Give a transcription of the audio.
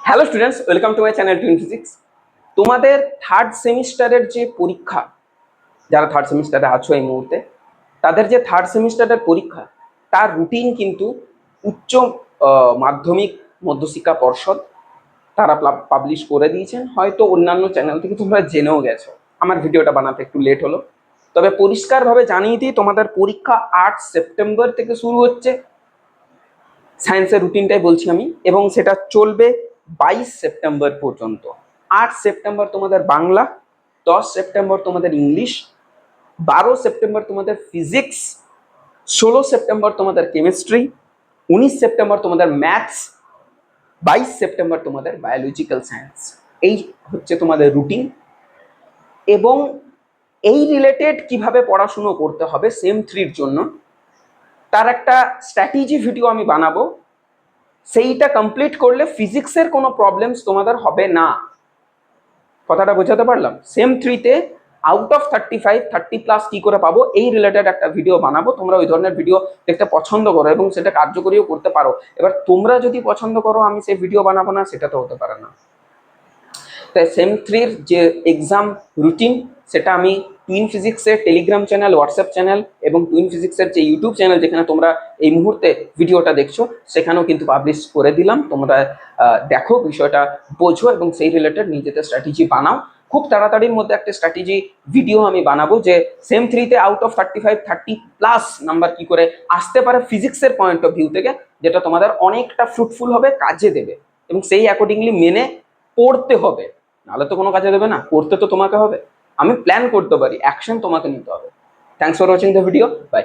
Hello students, welcome to my channel twin physics. তোমাদের third সেমিস্টারের যে পরীক্ষা, যারা থার্ড সেমিস্টারে আছো এই মুহূর্তে, তাদের যে থার্ড সেমিস্টারের পরীক্ষা তার রুটিন কিন্তু উচ্চ মাধ্যমিক মধ্যশিক্ষা পর্ষদ তারা পাবলিশ করে দিয়েছেন। হয়তো অন্যান্য চ্যানেল থেকে তোমরা জেনেও গেছো, আমার ভিডিওটা বানাতে একটু লেট হলো। তবে পরিষ্কারভাবে জানিয়ে দিই, তোমাদের পরীক্ষা 8 সেপ্টেম্বর থেকে শুরু হচ্ছে। সায়েন্সের রুটিনটাই বলছি আমি, এবং সেটা চলবে 22 সেপ্টেম্বর পর্যন্ত। 8 সেপ্টেম্বর তোমাদের বাংলা, 10 সেপ্টেম্বর তোমাদের ইংলিশ, 12 সেপ্টেম্বর তোমাদের ফিজিক্স, 16 সেপ্টেম্বর তোমাদের কেমিস্ট্রি, 19 সেপ্টেম্বর তোমাদের ম্যাথস, 22 সেপ্টেম্বর তোমাদের বায়োলজিক্যাল সায়েন্স। এই হচ্ছে তোমাদের রুটিন। এবং এই রিলেটেড কিভাবে পড়াশুনো করতে হবে সেম থ্রির জন্য, তার একটা স্ট্র্যাটেজি ভিডিও আমি বানাবো। সেইটা কমপ্লিট করলে ফিজিক্সের কোনো প্রবলেমস তোমাদের হবে না। কথাটা বোঝাতে পারলাম? সেম থ্রিতে আউট অফ 35 30+ কি করে পাবো, এই রিলেটেড একটা ভিডিও বানাবো। তোমরা ওই ধরনের ভিডিও দেখতে পছন্দ করো এবং সেটা কার্যকরীও করতে পারো। এবার তোমরা যদি পছন্দ করো আমি সেই ভিডিও বানাবো না, সেটা তো হতে পারে না। তাই সেম থ্রির যে এক্সাম রুটিন, সেটা আমি টুইন ফিজিক্সের টেলিগ্রাম চ্যানেল, হোয়াটসঅ্যাপ চ্যানেল এবং টুইন ফিজিক্সের যে ইউটিউব চ্যানেল যেখানে তোমরা এই মুহূর্তে ভিডিওটা দেখছো, সেখানেও কিন্তু পাবলিশ করে দিলাম। তোমরা দেখো, বিষয়টা বোঝো এবং সেই রিলেটেড নিজেদের স্ট্র্যাটেজি বানাও। খুব তাড়াতাড়ির মধ্যে একটা স্ট্র্যাটেজি ভিডিও আমি বানাবো যে সেম থ্রিতে আউট অফ 35 30+ নাম্বার কি করে আসতে পারে ফিজিক্সের পয়েন্ট অফ ভিউ থেকে, যেটা তোমাদের অনেকটা ফ্রুটফুল হবে, কাজে দেবে। এবং সেই অ্যাকর্ডিংলি মেনে পড়তে হবে, নাহলে তো কোনো কাজে দেবে না। করতে তো তোমাকে হবে। আমি প্ল্যান করতে পারি, অ্যাকশন তোমাকে নিতে হবে। Thanks for watching the video, by.